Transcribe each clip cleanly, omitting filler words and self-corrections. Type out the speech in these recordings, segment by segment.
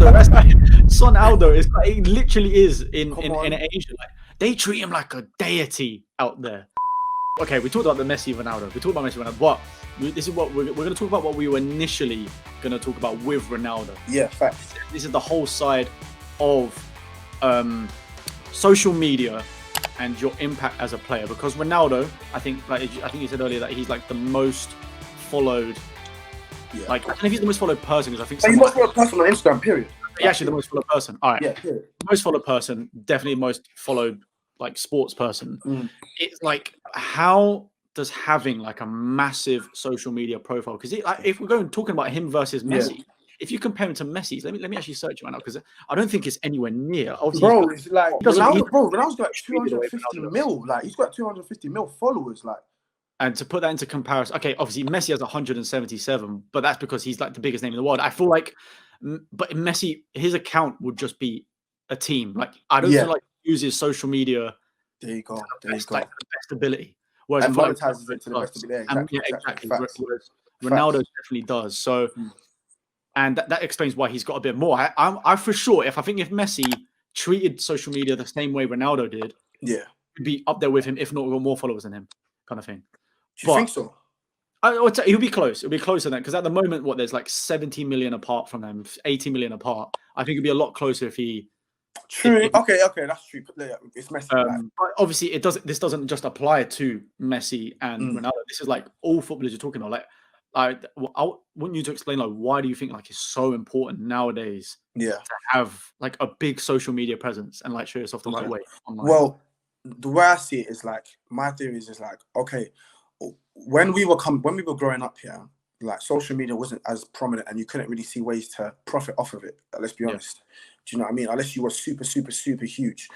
Aldo. That's like, Son Aldo is like, it literally is in Asia. Like, they treat him like a deity out there. Okay, we talked about the Messi Ronaldo. We talked about Messi Ronaldo. But this is what we're going to talk about. What we were initially going to talk about with Ronaldo. Yeah, facts. This is the whole side of social media and your impact as a player. Because Ronaldo, I think you said earlier that he's like the most followed. Yeah. Like, I don't know if he's the most followed person, because I think he's the most followed person on Instagram. Period. Actually, the most followed person. All right. Yeah. Period. Most followed person, definitely most followed like sports person. It's like, how does having like a massive social media profile? Because like, if we're going talking about him versus Messi, if you compare him to Messi, let me actually search it right now, because I don't think it's anywhere near. Obviously, bro, it's like Ronaldo's got 250 mil. Like, he's got 250 mil followers. Like, and to put that into comparison, okay, obviously Messi has 177, but that's because he's like the biggest name in the world. I feel like, but Messi, his account would just be a team. Like, I don't feel like he uses social media. There you go. Like the best ability. Whereas and monetizes it to the best ability. Exactly. Whereas Ronaldo definitely does. So, and that explains why he's got a bit more. I for sure, if Messi treated social media the same way Ronaldo did, he'd be up there with him, if not with more followers than him, kind of thing. Do you think so? He'll be close. It'll be closer than, because at the moment, there's like 70 million apart from them, 80 million apart. I think it'd be a lot closer if he. True. Okay, that's true. It's Messi. But obviously, this doesn't just apply to Messi and Ronaldo. This is like all footballers you're talking about. I want you to explain, like, why do you think like it's so important nowadays to have like a big social media presence and like show yourself the right way online? Well, the way I see it is like, my theory is like, okay, when we were growing up here, like, social media wasn't as prominent and you couldn't really see ways to profit off of it. Let's be honest. Do you know what I mean? Unless you were super, super, super huge.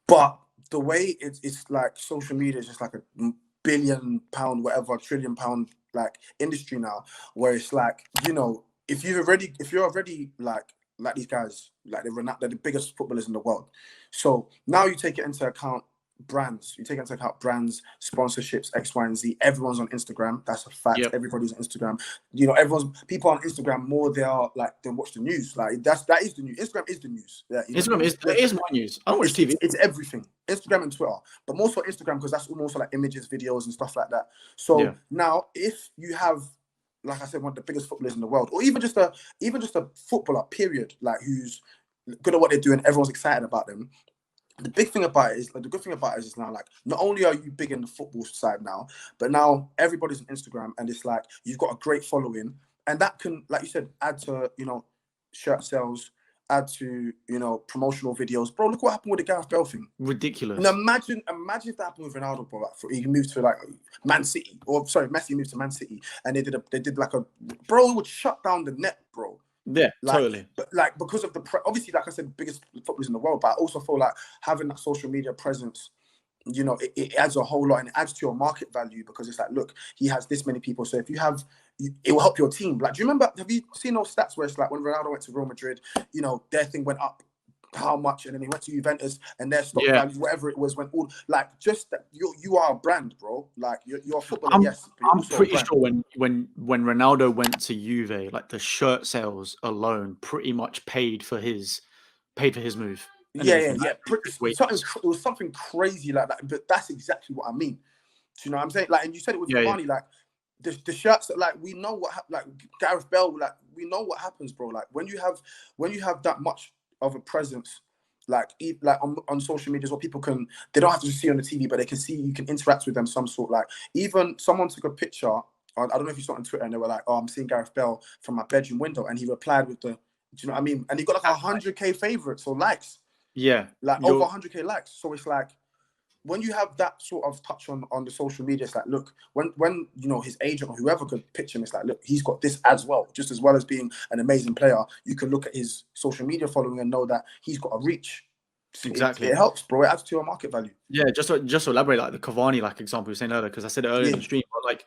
But the way it's like, social media is just like £1 billion, whatever, £1 trillion like industry now, where it's like, you know, if you're already like these guys, like they're the biggest footballers in the world. So now you take it into account brands, sponsorships, X, Y, and Z. Everyone's on Instagram. That's a fact. Everybody's on Instagram. You know, people on Instagram more than watch the news. Like, that is the news. Instagram is the news. Instagram is my news. I don't watch TV. It's everything. Instagram and Twitter, but more so Instagram, because that's almost like images, videos, and stuff like that. So now, if you have, like I said, one of the biggest footballers in the world, or even just a footballer, period, like, who's good at what they're doing, everyone's excited about them. The good thing about it is now, like, not only are you big in the football side now, but now everybody's on Instagram, and it's like, you've got a great following, and that can, like you said, add to, you know, shirt sales, add to, you know, promotional videos. Bro, look what happened with the Gareth Bale thing. Ridiculous. Now imagine if that happened with Ronaldo, bro. Like, he moved to like Man City, Messi moved to Man City, and they did like a, bro, it would shut down the net, bro. Yeah, like, totally. But like, because of obviously, like I said, biggest footballers in the world, but I also feel like having that social media presence, you know, it adds a whole lot, and it adds to your market value, because it's like, look, he has this many people. So if you have, it will help your team. Like, do you remember, have you seen those stats where it's like, when Ronaldo went to Real Madrid, you know, their thing went up how much, and then he went to Juventus and their stock value, whatever it was, went all, like, just that you are a brand, bro. Like, you're a footballer, yes. I'm pretty sure when Ronaldo went to Juve, like, the shirt sales alone pretty much paid for his move. It was something crazy like that, but that's exactly what I mean. Do you know what I'm saying? Like, and you said it with Cavani, like, the shirts, like, we know what like Gareth Bale, like, we know what happens, bro. Like, when you have that much of a presence, like on social media, where people they don't have to see on the TV, but they can see, you can interact with them some sort. Like, even someone took a picture, I don't know if you saw it on Twitter, and they were like, "Oh, I'm seeing Gareth Bale from my bedroom window," and he replied with do you know what I mean? And he got like 100k favorites or likes. Yeah, like over 100k likes. So it's like, when you have that sort of touch on the social media, it's like, look, when you know, his agent or whoever could pitch him, it's like, look, he's got this as well. Just as well as being an amazing player, you can look at his social media following and know that he's got a reach. Exactly. It helps, bro. It adds to your market value. Yeah, just to elaborate, like the Cavani example you were saying earlier, because I said it earlier in the stream, but like,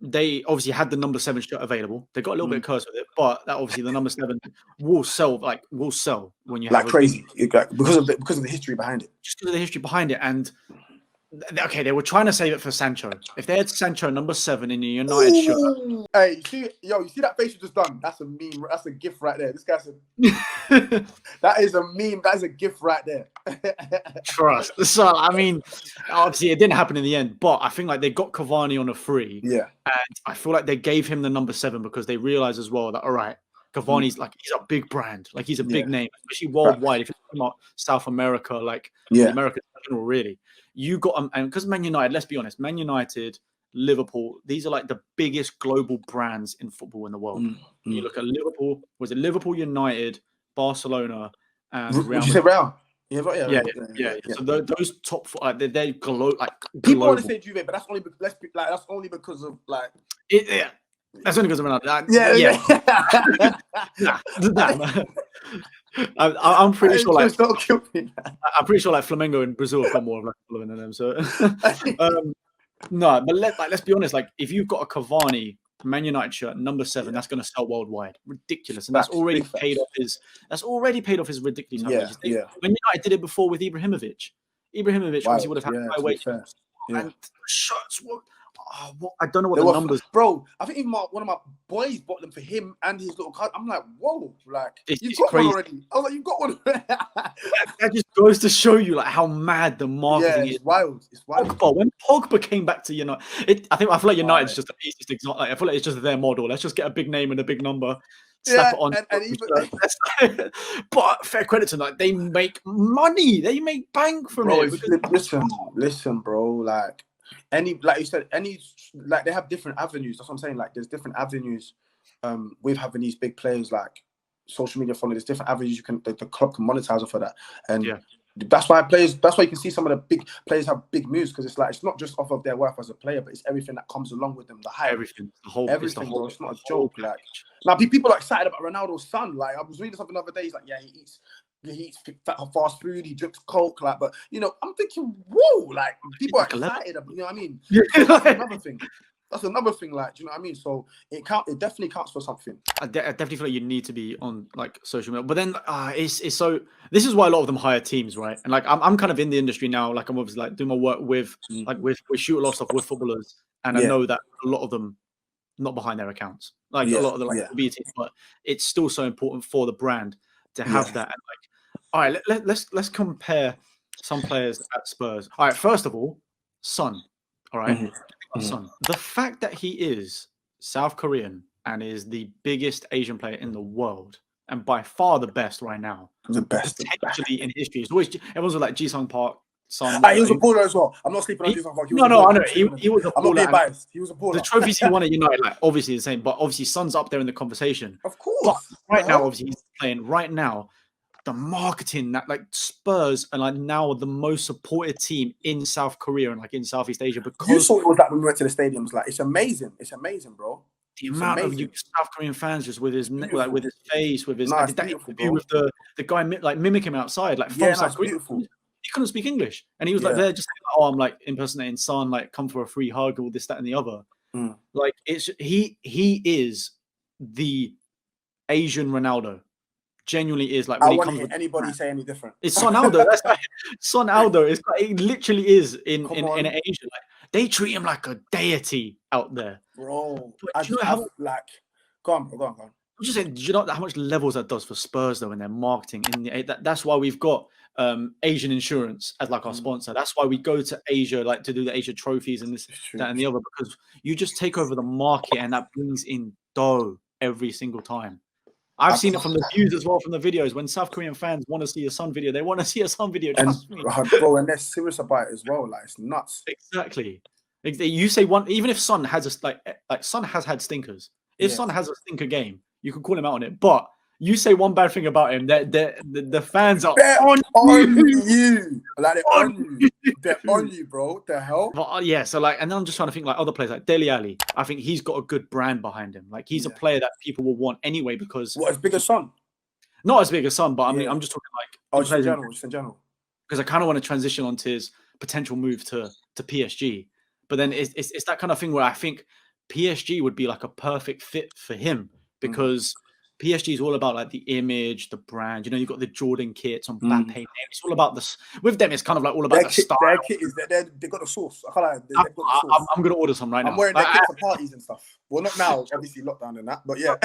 they obviously had the number 7 shirt available. They got a little bit of curse with it, but that obviously the number 7 will sell when you have crazy, because of the history behind it. Just because of the history behind it, and Okay, they were trying to save it for Sancho. If they had Sancho number 7 in the United shirt. Hey, you see that face you just done? That's a meme. That's a gift right there. This guy said, that is a meme. That is a gift right there. Trust. So, I mean, obviously it didn't happen in the end, but I think like they got Cavani on a free. Yeah. And I feel like they gave him the number 7 because they realized as well that, all right, Cavani's like, he's a big brand. Like, he's a big name, especially worldwide. If you're talking about South America, like the Americans in general, really. You got and because Man United, let's be honest, Man United, Liverpool, these are like the biggest global brands in football in the world. You look at Liverpool, was it Liverpool, United, Barcelona, and Real? Would you say Real? Yeah. So those top four, like, they're global. Like, people want to say Juve, but that's only that's only because of like that's only because of Ronaldo. I'm pretty sure like I'm pretty sure like Flamengo in Brazil have got more of like a following than them. So no, but let's be honest. Like, if you've got a Cavani Man United shirt number 7, that's going to sell worldwide. Ridiculous, and that's already paid off his. That's already paid off his ridiculous. Man United did it before with Ibrahimovic. Obviously would have had high wage, and the shirts were. I don't know what the numbers, bro. I think even one of my boys bought them for him and his little cousin. I'm like, whoa, like you've got crazy. one already. I was like, you've got one. That just goes to show you like how mad the marketing is. It's wild. It's wild. When Pogba came back to United, I feel like United's just the easiest example. Like, I feel like it's just their model. Let's just get a big name and a big number. Slap it on. And but fair credit to them, like, they make money. They make bank from it. Listen, bro. Like you said, like they have different avenues. That's what I'm saying. Like there's different avenues with having these big players like social media following. There's different avenues the club can monetize off of that. And that's why you can see some of the big players have big moves, because it's not just off of their worth as a player, but it's everything that comes along with them. The hype, everything, bro. It's not a joke. Like now, people are excited about Ronaldo's son. Like I was reading something the other day. He's like, he eats fast food, he drinks coke. Like, but I'm thinking, whoa, like people are excited. You know what I mean? So that's another thing. That's another thing, like, do you know what I mean? So it definitely counts for something. I definitely feel like you need to be on like social media, but then it's so. This is why a lot of them hire teams, right? And like I'm kind of in the industry now. Like I'm obviously like doing my work with we shoot a lot of stuff with footballers, and I know that a lot of them not behind their accounts. Like a lot of them but it's still so important for the brand to have that. And like, all right, let's compare some players at Spurs. All right, first of all, Son. All right. Son. The fact that he is South Korean and is the biggest Asian player in the world, and by far the best right now, potentially in history. It's always everyone's like Ji-sung Park, Son. He was a baller as well. I'm not sleeping on Ji-sung Park. I know. He was a baller. I'm not being biased. He was a baller. The trophies he won at United, like obviously the same, but obviously Son's up there in the conversation. Of course. But right now, obviously he's playing right now. The marketing that like Spurs are like now the most supported team in South Korea and like in Southeast Asia, because you saw it was like when we went to the stadiums. Like it's amazing, bro. The amount of South Korean fans just with his with his face, with his that interview with the guy like mimic him outside, like from South Korea. He couldn't speak English, and he was like there just like, oh, I'm like impersonating Son, like come for a free hug, all this, that, and the other. Like he is the Asian Ronaldo. Genuinely is like. I wouldn't hear anybody say any different. It's Son Aldo. That's like Son Aldo. It literally is in Asia. Like, they treat him like a deity out there, bro. But do you know how like? Go on. I'm just saying. Do you know how much levels that does for Spurs though in their marketing? That's why we've got Asian Insurance as like our sponsor. That's why we go to Asia like to do the Asia trophies and this, that, and the other, because you just take over the market and that brings in dough every single time. I've seen it from the views as well, from the videos. When South Korean fans want to see a Son video, they want to see a Son video. Trust me. Bro, and they're serious about it as well. Like it's nuts. Exactly. You say one, even if Son has like Son has had stinkers. If Son has a stinker game, you can call him out on it. But you say one bad thing about him, the fans are on you. Like they're on you. They're on you, bro. The hell? But, so like, and then I'm just trying to think like other players like Dele Alli. I think he's got a good brand behind him. Like he's a player that people will want anyway because what, as big as Son? Not as big as Son, but I mean I'm just talking like just in general. Because I kind of want to transition onto his potential move to PSG. But then it's that kind of thing where I think PSG would be like a perfect fit for him because PSG is all about like the image, the brand. You know, you've got the Jordan kits on Mbappe name. It's all about this. With them, it's kind of like all about the style. Their kit is they got the sauce. I can't lie, they've got the sauce. I'm gonna order some right now. I'm wearing their kits at parties and stuff. Well, not now, obviously lockdown and that, but yeah.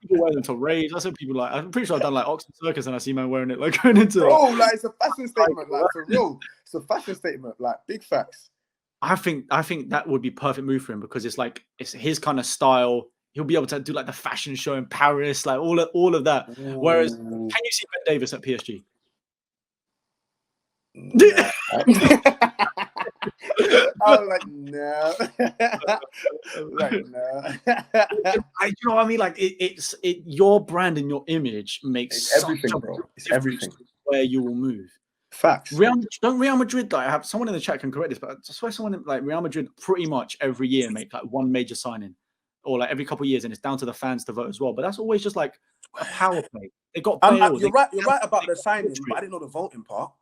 People wear them to raves. I said people like. I'm pretty sure I've done like Oxford Circus and I see man wearing it like going into. Bro, like it's a fashion statement, like for real. It's a fashion statement, like big facts. I think that would be perfect move for him because it's like it's his kind of style. He'll be able to do like the fashion show in Paris, like all of that. Ooh. Whereas, can you see Ben Davis at PSG? No. I was like, no. Like, no. You know what I mean? Like it's your brand and your image makes it's everything, bro. It's everything. Where you will move. Facts. Don't Real Madrid like have someone in the chat can correct this, but I swear someone like Real Madrid pretty much every year make like one major signing, or like every couple of years, and it's down to the fans to vote as well. But that's always just like a power play. They got Bale. You're right about the signing, but I didn't know the voting part.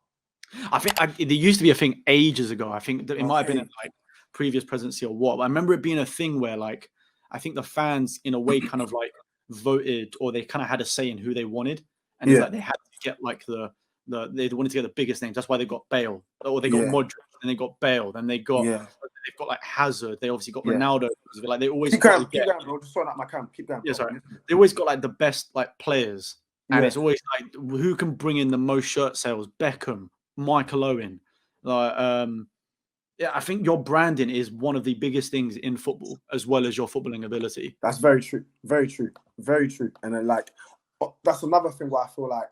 I think there used to be a thing ages ago. I think that it might have been in like previous presidency or what. But I remember it being a thing where like I think the fans in a way kind of like voted, or they kind of had a say in who they wanted, and it's like they had to get like they wanted to get the biggest names. That's why they got Bale, or they got Modric, and they got Bale, then they got they've got like Hazard. They obviously got Ronaldo. Like they always keep going, bro. Just sorting out my cam. Keep going. Yeah, sorry. They always got like the best like players, and it's always like who can bring in the most shirt sales. Beckham, Michael Owen. Like, yeah, I think your branding is one of the biggest things in football, as well as your footballing ability. That's very true. Very true. Very true. And then like that's another thing where I feel like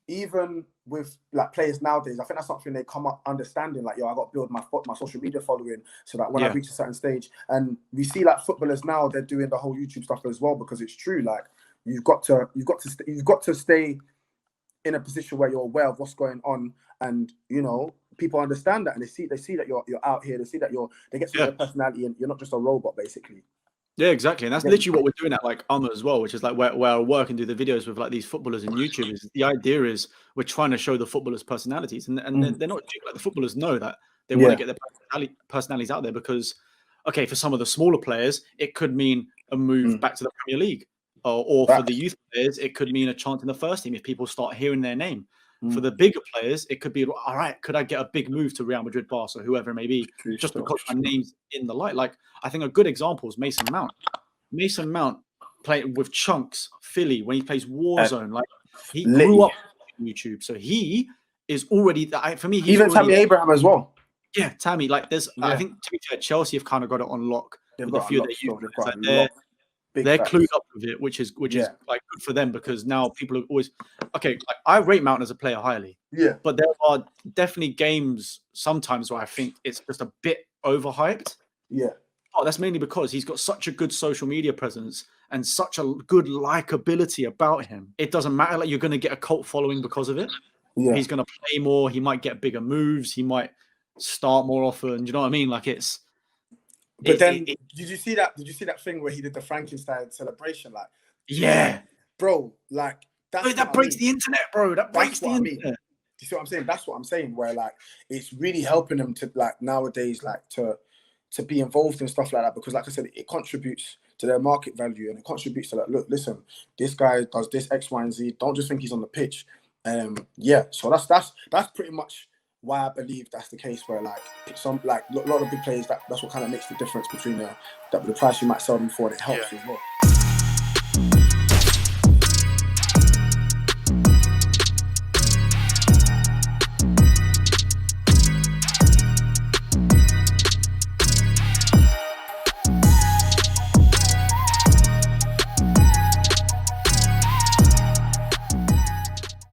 even with like players nowadays, I think that's something they come up understanding. Like, yo, I got to build my social media following so that when I reach a certain stage, and we see like footballers now, they're doing the whole YouTube stuff as well, because it's true. Like you've got to stay in a position where you're aware of what's going on, and you know people understand that, and they see that you're out here. They see that they get to know your personality, and you're not just a robot, basically. Yeah, exactly. And that's literally what we're doing at like as well, which is like where I work and do the videos with like these footballers and YouTubers. The idea is we're trying to show the footballers' personalities, and they're not like the footballers know that they want to get their personalities out there, because okay, for some of the smaller players, it could mean a move back to the Premier League, or for the youth players, it could mean a chance in the first team if people start hearing their name. For the bigger players, it could be, all right, could I get a big move to Real Madrid, Barca, whoever it may be, just because my name's in the light? Like, I think a good example is Mason Mount. Mason Mount playing with Chunks, Philly, when he plays Warzone. Like, he grew up on YouTube. So he is already, for me, he's even Tammy Abraham as well. Yeah, Tammy. Like, there's, I think, to be fair, Chelsea have kind of got it on lock. They've got a few of their youth. They're clued up with it, which is like good for them, because now people are always like I rate Mount as a player highly. Yeah. But there are definitely games sometimes where I think it's just a bit overhyped. Yeah. Oh, that's mainly because he's got such a good social media presence and such a good likability about him. It doesn't matter, like you're gonna get a cult following because of it. Yeah. He's gonna play more, he might get bigger moves, he might start more often. You know what I mean? Like it's But then, did you see that? Did you see that thing where he did the Frankenstein celebration? Like, bro, like that breaks the internet, bro. That breaks the internet. Do you see what I'm saying? That's what I'm saying. Where like it's really helping them to like nowadays, like to be involved in stuff like that, because like I said, it contributes to their market value, and it contributes to like, look, listen, this guy does this X, Y, and Z. Don't just think he's on the pitch. So that's pretty much why I believe that's the case, where like some like a lot of big players, that's what kind of makes the difference between the price you might sell them for, and it helps as well.